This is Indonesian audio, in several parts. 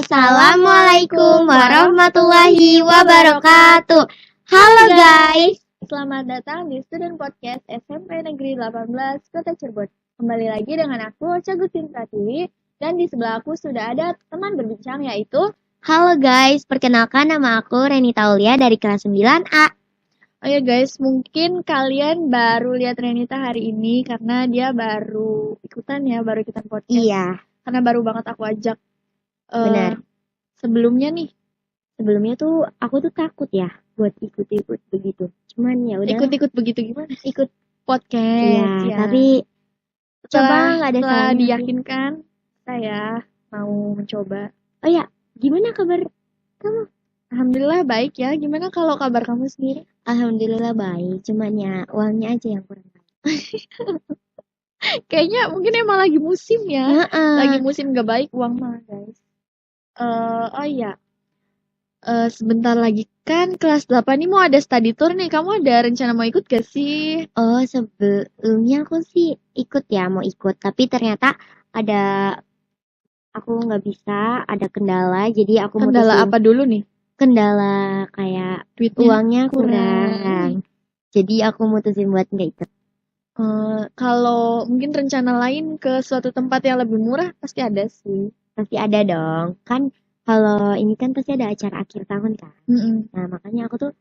Assalamualaikum warahmatullahi wabarakatuh. Halo guys, Selamat datang di Student Podcast SMP Negeri 18 Kota Cirebon. Kembali lagi dengan aku, Ocha Gustin Pratiwi, dan di sebelah aku sudah ada teman berbincang yaitu halo guys, perkenalkan nama aku Renita Aulia dari kelas 9A. Oh ya guys, mungkin kalian baru lihat Renita hari ini karena dia baru ikutan podcast. Iya, Karena baru banget aku ajak. benar. Sebelumnya tuh aku tuh takut ya buat ikut-ikut begitu. Cuman ya udah. ikut-ikut begitu gimana? Ikut Podcast. ya, tapi coba nggak ada setelah salahnya. diyakinkan, saya mau mencoba. Oh ya, gimana kabar kamu? Alhamdulillah baik ya. Gimana kalau kabar kamu sendiri? Alhamdulillah baik, cuman ya uangnya aja yang kurang baik. Kayaknya mungkin emang lagi musim ya. Heeh. Lagi musim gak baik uang mah guys. Oh iya. Sebentar lagi kan kelas 8 ini mau ada study tour nih. Kamu ada rencana mau ikut gak sih? Oh, sebelumnya aku sih ikut ya, mau ikut. Tapi ternyata aku nggak bisa, ada kendala. Jadi aku Kendala apa dulu nih? Kendala kayak Duitnya uangnya kurang. Jadi aku mutusin buat nggak ikut. Kalau mungkin rencana lain ke suatu tempat yang lebih murah pasti ada sih. Pasti ada dong. Kan kalau ini kan pasti ada acara akhir tahun kan. Nah, makanya aku tuh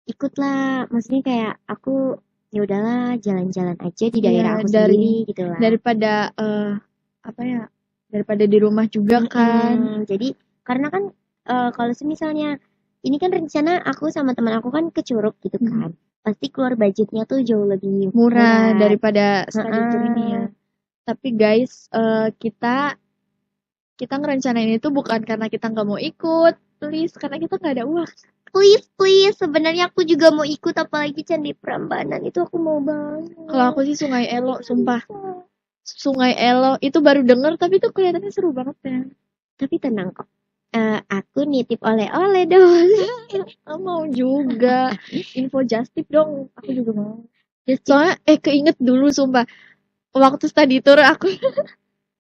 ikutlah. Maksudnya kayak aku ya udahlah jalan-jalan aja di daerah aku sendiri gitu lah. Daripada daripada di rumah juga kan. Jadi karena kan kalau misalnya ini kan rencana aku sama teman aku kan ke Curug gitu kan. Pasti keluar budgetnya tuh jauh lebih murah daripada study tour ini ya. Tapi guys, kita ngerencanain itu bukan karena kita nggak mau ikut, please, karena kita nggak ada uang. Please, sebenarnya aku juga mau ikut, apalagi Candi Prambanan itu aku mau banget. Kalau aku sih Sungai Elo, sumpah. Sungai Elo itu baru denger tapi tuh kelihatannya seru banget ya. Tapi tenang kok. Aku nitip oleh-oleh dong. Aku mau juga. Info just tip dong. Aku juga mau. Soalnya keinget dulu sumpah. Waktu study tour aku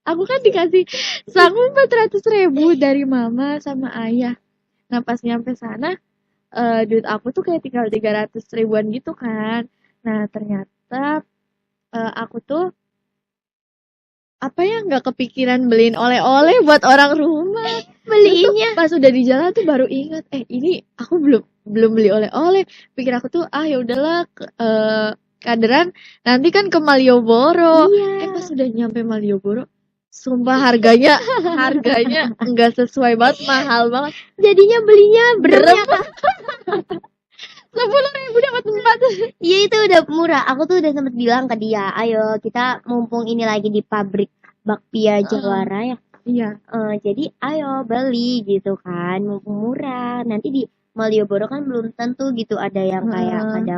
kan dikasih saku 400.000 dari mama sama ayah. Nah pas nyampe sana duit aku tuh kayak tinggal 300.000-an gitu kan. Nah ternyata aku tuh nggak kepikiran beliin oleh-oleh buat orang rumah. Beliinnya pas udah di jalan tuh baru ingat ini aku belum beli oleh-oleh. Pikir aku tuh ya udahlah kaderan nanti kan ke Malioboro. Iya. Pas udah nyampe Malioboro sumpah harganya nggak sesuai banget, mahal banget. Jadinya belinya berapa? 10.000 dapat 4. Iya itu udah murah. Aku tuh udah sempet bilang ke dia, ayo kita mumpung ini lagi di pabrik bakpia Jawara ya. Iya. Jadi ayo beli gitu kan, mumpung murah. Nanti di Malioboro kan belum tentu gitu, ada yang kayak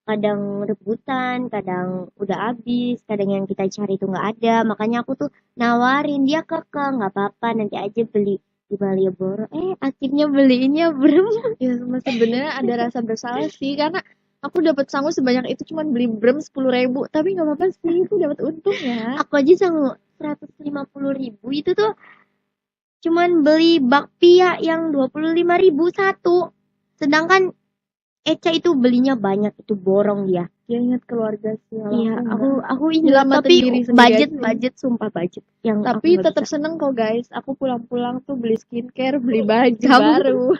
kadang rebutan, kadang udah habis, kadang yang kita cari tuh nggak ada. Makanya aku tuh nawarin dia, kakak nggak apa-apa nanti aja beli di Malioboro. Akhirnya beliinnya berem. Ya sebenarnya ada rasa bersalah sih karena aku dapat sangu sebanyak itu cuman beli brem 10.000, tapi nggak apa-apa sih, itu dapat untung ya. Aku aja sangu 150.000 itu tuh cuman beli bakpia yang 25.000 satu. Sedangkan Eca itu belinya banyak, itu borong dia. Dia ingat keluarga sih. Iya, aku ingat, tapi budget sumpah budget. Tapi tetap seneng kok guys. Aku pulang-pulang tuh beli skincare, beli baju baru.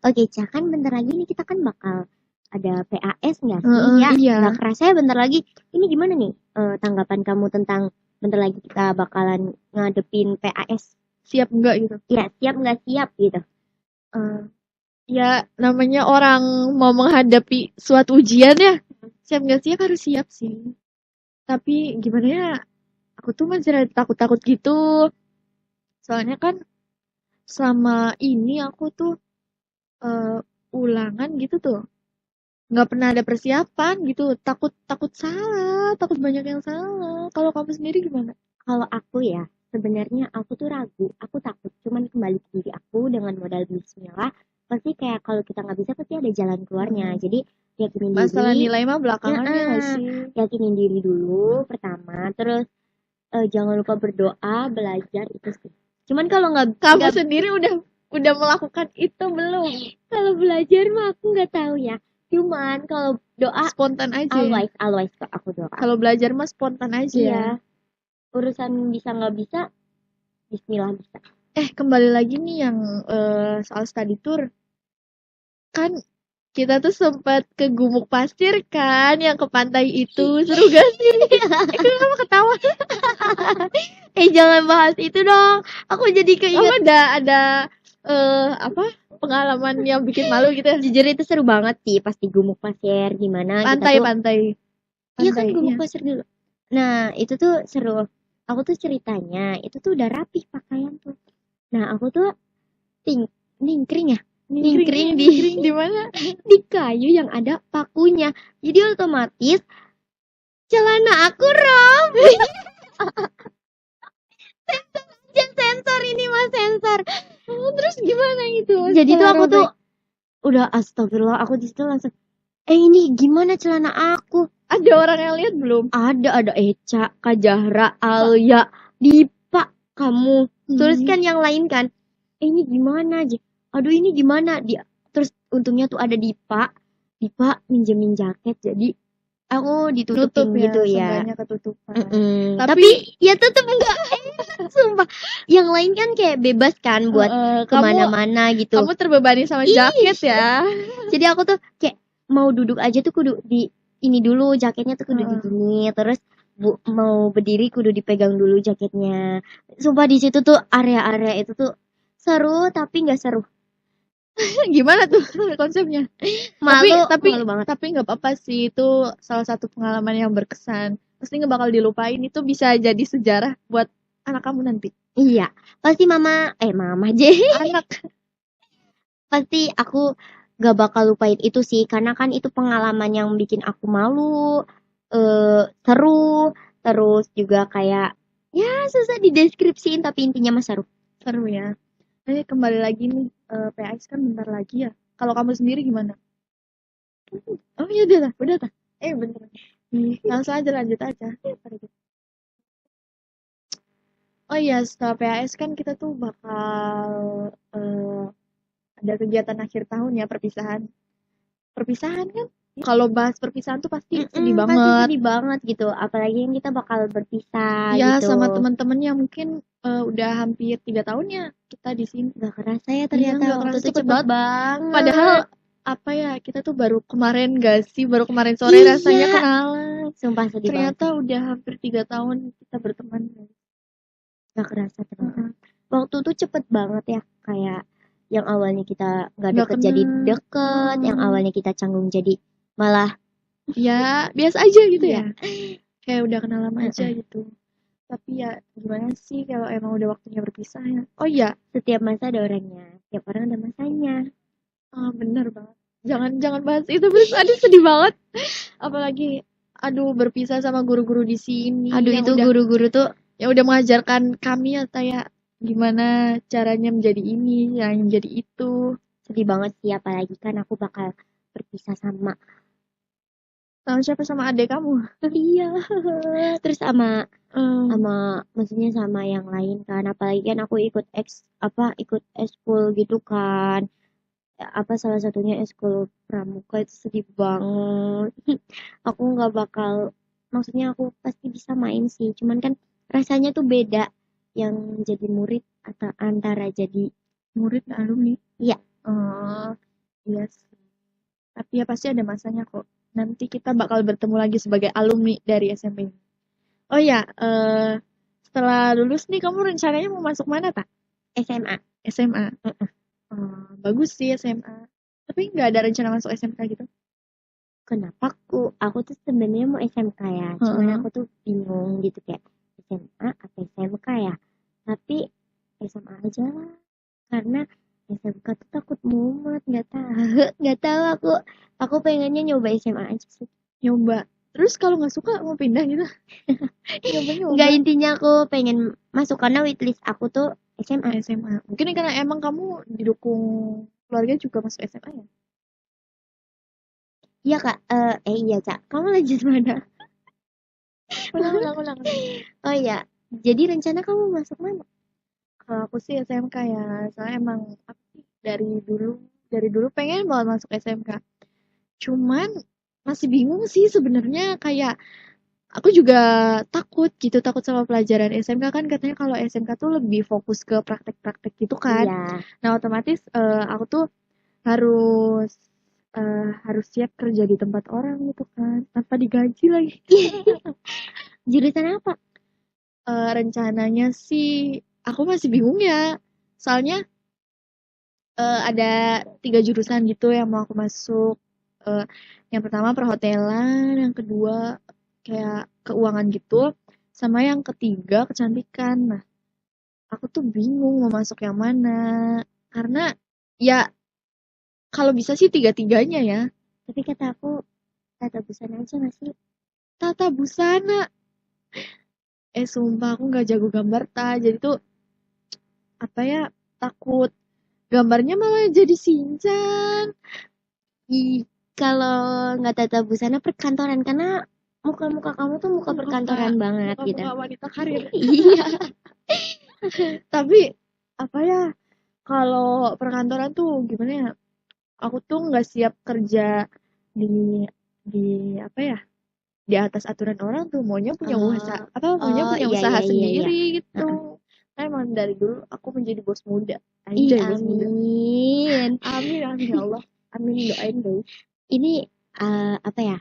Oke, Ca, kan bentar lagi nih kita kan bakal ada PAS nggak sih ya? Iya. Nggak kerasa ya bentar lagi. Ini gimana nih tanggapan kamu tentang bentar lagi kita bakalan ngadepin PAS? Siap nggak gitu? Ya, siap nggak siap gitu. Ya namanya orang mau menghadapi suatu ujian ya. Siap nggak siap harus siap sih. Tapi gimana ya? Aku tuh masih ada takut-takut gitu. Soalnya kan selama ini aku tuh ulangan gitu tuh nggak pernah ada persiapan gitu, takut salah, takut banyak yang salah. Kalau kamu sendiri gimana? Kalau aku ya, sebenarnya aku tuh ragu, aku takut, cuman kembali ke diri aku dengan modal bismillah, pasti kayak kalau kita nggak bisa pasti ada jalan keluarnya. Jadi yakinin diri. Masalah nilai mah belakangannya nggak sih? Yakinin diri dulu pertama, terus jangan lupa berdoa, belajar itu sih. Cuman kalau Kamu sendiri udah melakukan itu belum? kalau belajar mah aku nggak tahu ya. Cuman kalau doa Spontan aja ya? always kok aku doa. Kalau belajar mah spontan aja ya? Iya. Urusan bisa nggak bisa, Bismillah bisa. Kembali lagi nih yang soal study tour. Kan kita tuh sempat ke Gumuk Pasir kan, yang ke pantai itu. Seru gak sih? Kenapa ketawa? Jangan bahas itu dong. Aku jadi keinget. Ada apa pengalaman yang bikin malu gitu ya? Jujur itu seru banget sih pas di Gumuk Pasir gimana Pantai. Iya kan Gumuk Pasir dulu. Nah, itu tuh seru. Aku tuh ceritanya, itu tuh udah rapih pakaian tuh. Nah, aku tuh ningkring ya. Ningkring di mana? Di kayu yang ada pakunya. Jadi otomatis celana aku robek. Sensor ini mas sensor. Terus gimana itu? Jadi tuh aku tuh udah astagfirullah, aku di situ langsung ini gimana celana aku? Ada orang yang lihat belum? Ada Eca, Kak Jahra, Alia, Dipa, kamu. Terus kan yang lain kan. Ini gimana aja? Aduh ini gimana? Dia terus untungnya tuh ada Dipa minjemin jaket jadi aku ditutupin gitu ya. Ketutupan. Tapi ya tetep enggak. Sumpah. Yang lain kan kayak bebas kan buat kemana-mana gitu. Kamu terbebani sama jaket ya. Jadi aku tuh kayak mau duduk aja tuh kudu di ini dulu jaketnya tuh kudu di gini, terus mau berdiri kudu dipegang dulu jaketnya. Sumpah di situ tuh area-area itu tuh seru tapi nggak seru. Gimana tuh konsepnya? Malu banget. Tapi nggak apa-apa sih, itu salah satu pengalaman yang berkesan. Pasti nggak bakal dilupain, itu bisa jadi sejarah buat anak kamu nanti. Iya, pasti mama aja. Anak. Pasti aku gak bakal lupain itu sih, karena kan itu pengalaman yang bikin aku malu, seru, terus juga kayak ya susah dideskripsiin tapi intinya mah seru. Seru ya. Kembali lagi nih, PAS kan bentar lagi ya. Kalau kamu sendiri gimana? Oh iya udah tak. Bentar. Langsung aja lanjut aja. Oh iya, setelah PAS kan kita tuh bakal ada kegiatan akhir tahun ya, perpisahan kan. Kalau bahas perpisahan tuh pasti sedih banget. Pasti sedih banget gitu, apalagi yang kita bakal berpisah ya, gitu. sama teman-teman yang mungkin udah hampir 3 tahun ya kita di sini. Gak kerasa ya ternyata waktu itu cepet banget. Padahal apa ya, kita tuh baru kemarin sore rasanya kenalan. Sumpah sedih ternyata banget. Udah hampir 3 tahun kita berteman. Gak kerasa ternyata. Waktu tuh cepet banget ya, kayak yang awalnya kita gak deket jadi deket, yang awalnya kita canggung jadi malah ya biasa aja gitu ya. Kayak udah kenal lama aja gitu. Tapi ya gimana sih kalau emang udah waktunya berpisah ya. Oh iya, setiap masa ada orangnya, setiap orang ada masanya. Bener banget. Jangan bahas itu, terus sedih banget. Apalagi berpisah sama guru-guru di sini. Itu guru-guru tuh yang udah mengajarkan kami ya kayak gimana caranya menjadi ini, yang menjadi itu. Sedih banget sih, apalagi kan aku bakal berpisah sama siapa? Sama adik kamu? Iya. Terus sama maksudnya sama yang lain kan, apalagi kan aku ikut eskul gitu kan, salah satunya eskul pramuka. Itu sedih banget. Aku nggak bakal, maksudnya aku pasti bisa main sih, cuman kan rasanya tuh beda yang jadi murid atau antara jadi murid dan alumni. Iya. Iya sih. Tapi ya pasti ada masanya kok. Nanti kita bakal bertemu lagi sebagai alumni dari SMP. Oh ya, setelah lulus nih kamu rencananya mau masuk mana tak? SMA. Bagus sih SMA. Tapi nggak ada rencana masuk SMK gitu? Kenapa aku tuh sebenarnya mau SMK ya, cuman aku tuh bingung gitu kayak SMA atau SMK ya. Tapi SMA aja lah, karena SMK tuh takut mumet, nggak tahu aku pengennya nyoba SMA aja sih. Nyoba. Terus kalau nggak suka mau pindah gitu? Nggak, intinya aku pengen masuk karena wishlist aku tuh SMA. Mungkin karena emang kamu didukung keluarga juga masuk SMA ya? Iya kak. Iya Cak. Kamu lanjut mana? Ulang. Oh iya. Jadi rencana kamu masuk mana? Kalau aku sih SMK ya, soalnya emang aku sih dari dulu pengen banget masuk SMK. Cuman masih bingung sih sebenarnya, kayak aku juga takut gitu, takut sama pelajaran SMK. Kan katanya kalau SMK tuh lebih fokus ke praktek-praktek gitu kan. Iya. Nah, otomatis aku tuh harus harus siap kerja di tempat orang gitu kan, tanpa digaji lagi. Jurusan apa? Rencananya sih aku masih bingung ya. Soalnya ada 3 jurusan gitu yang mau aku masuk. Eh, yang pertama perhotelan, yang kedua kayak keuangan gitu, sama yang ketiga kecantikan. Nah, aku tuh bingung mau masuk yang mana. Karena ya kalau bisa sih tiga-tiganya ya. Tapi kata aku tata busana aja nggak sih? Tata busana. Sumpah aku nggak jago gambar jadi tuh apa ya, takut gambarnya malah jadi sinchan. Ih, kalau nggak tata busana perkantoran karena muka-muka kamu tuh muka Muka perkantoran banget gitu. muka wanita karir. Iya. Tapi apa ya, kalau perkantoran tuh gimana ya? Aku tuh nggak siap kerja di di apa ya? Di atas aturan orang tuh, maunya punya usaha Oh, apa, maunya oh punya iya usaha iya iya iya. sendiri gitu. Heeh. Nah, emang dari dulu aku menjadi bos muda. Ih, Anjay, bos muda. amin. Amin, amin ya Allah. Amin, doain deh. Ini apa ya?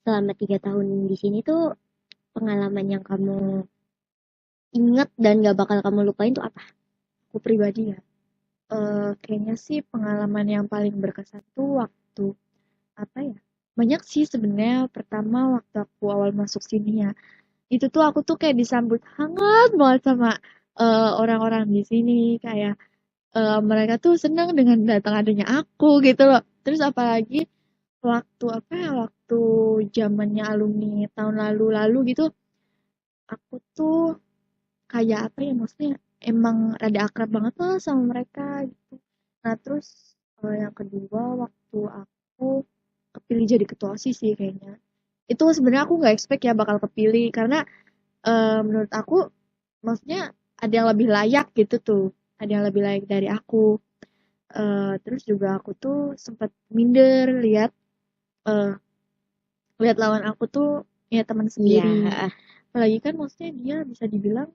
Selama 3 tahun di sini tuh pengalaman yang kamu ingat dan gak bakal kamu lupain tuh apa? Aku pribadi ya. Kayaknya sih pengalaman yang paling berkesan tuh waktu apa ya? Banyak sih sebenarnya. Pertama waktu aku awal masuk sini ya. Itu tuh aku tuh kayak disambut hangat banget sama orang-orang di sini, kayak mereka tuh senang dengan datang adanya aku gitu loh. Terus apalagi waktu apa ya, waktu zamannya alumni tahun lalu-lalu gitu, aku tuh kayak apa ya, maksudnya emang rada akrab banget lah sama mereka gitu. Nah, terus yang kedua waktu aku kepilih jadi ketua OSIS sih kayaknya. Itu sebenarnya aku nggak expect ya bakal kepilih, karena menurut aku maksudnya ada yang lebih layak gitu tuh, ada yang lebih layak dari aku. Terus juga aku tuh sempat minder lihat eh, lihat lawan aku tuh ya teman Iya, sendiri. heeh. Apalagi kan maksudnya dia bisa dibilang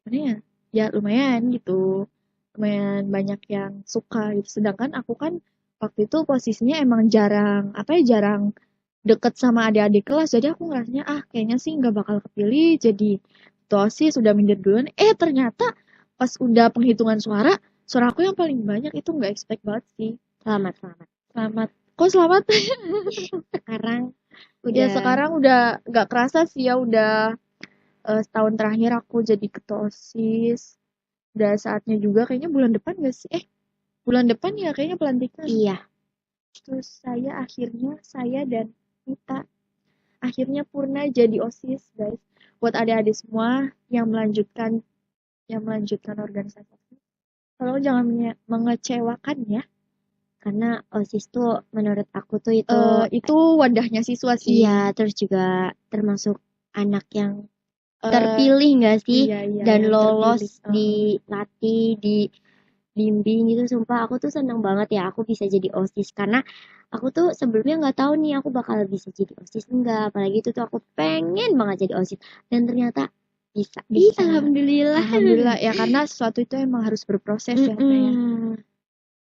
gimana ya? Ya lumayan gitu. Lumayan banyak yang suka gitu. Sedangkan aku kan waktu itu posisinya emang jarang apa ya, jarang deket sama adik-adik kelas. Jadi aku ngerasanya kayaknya sih nggak bakal kepilih jadi ketua OSIS, udah minder duluan. Ternyata pas udah penghitungan suara, suara aku yang paling banyak. Itu nggak expect banget sih. Selamat, selamat. Selamat. Kok selamat? Sekarang Ya udah sekarang udah nggak kerasa sih ya, udah setahun terakhir aku jadi ketua OSIS. Udah saatnya juga kayaknya bulan depan gak sih? Bulan depan ya kayaknya pelantikan. iya. Terus saya dan Nita akhirnya purna jadi OSIS, guys. Buat adik-adik semua yang melanjutkan organisasi. Tolong jangan mengecewakan ya. Karena OSIS tuh menurut aku tuh itu Itu wadahnya siswa sih. iya, terus juga termasuk anak yang Eh, terpilih nggak sih? iya iya Dan yang lolos, terpilih. dilatih, dibimbing gitu. Sumpah aku tuh seneng banget ya aku bisa jadi OSIS. Karena aku tuh sebelumnya nggak tahu nih aku bakal bisa jadi OSIS enggak. Apalagi itu tuh aku pengen banget jadi OSIS. Dan ternyata bisa. Ih, Bisa. alhamdulillah. Alhamdulillah ya, karena sesuatu itu emang harus berproses ya kayaknya. Mm-mm.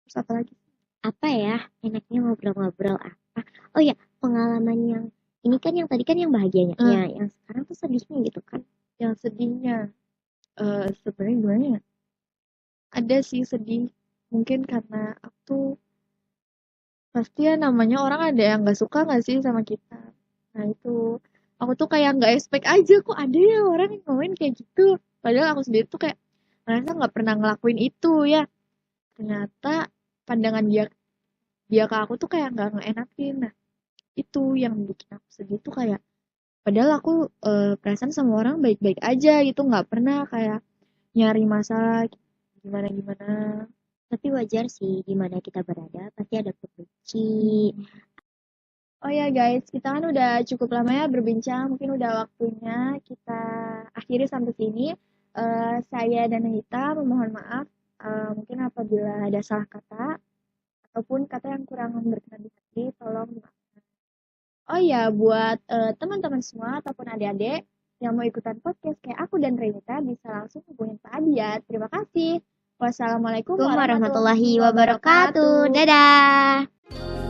Terus apa lagi? Apa ya? Enaknya ngobrol-ngobrol apa? Oh ya, pengalaman yang ini kan yang tadi kan yang bahagianya. Hmm, Ya, yang sekarang tuh sedihnya gitu kan. yang sedihnya sebenarnya gimana ya? Ada sih sedih. Mungkin karena aku pasti ya, namanya orang ada yang nggak suka nggak sih sama kita. Nah itu aku tuh kayak nggak expect aja kok ada ya orang yang ngomongin kayak gitu. Padahal aku sendiri tuh kayak ngerasa nggak pernah ngelakuin itu ya. Ternyata pandangan dia dia ke aku tuh kayak nggak ngeenakin. Nah itu yang bikin aku sedih tuh, kayak padahal aku perasaan sama orang baik-baik aja gitu, nggak pernah kayak nyari masalah gimana gimana. Tapi wajar sih di mana kita berada pasti ada pebenci, Hmm. Oh ya guys, kita kan udah cukup lama ya berbincang, mungkin udah waktunya kita akhiri sampai sini. Saya dan Anita memohon maaf, mungkin apabila ada salah kata ataupun kata yang kurang berkenan di hati, tolong dimaafkan. Oh ya, buat teman-teman semua ataupun adik-adik yang mau ikutan podcast kayak aku dan Renita bisa langsung hubungin Pak Adiat. Terima kasih. Wassalamualaikum Assalamualaikum warahmatullahi warahmatullahi wabarakatuh. wabarakatuh. Dadah.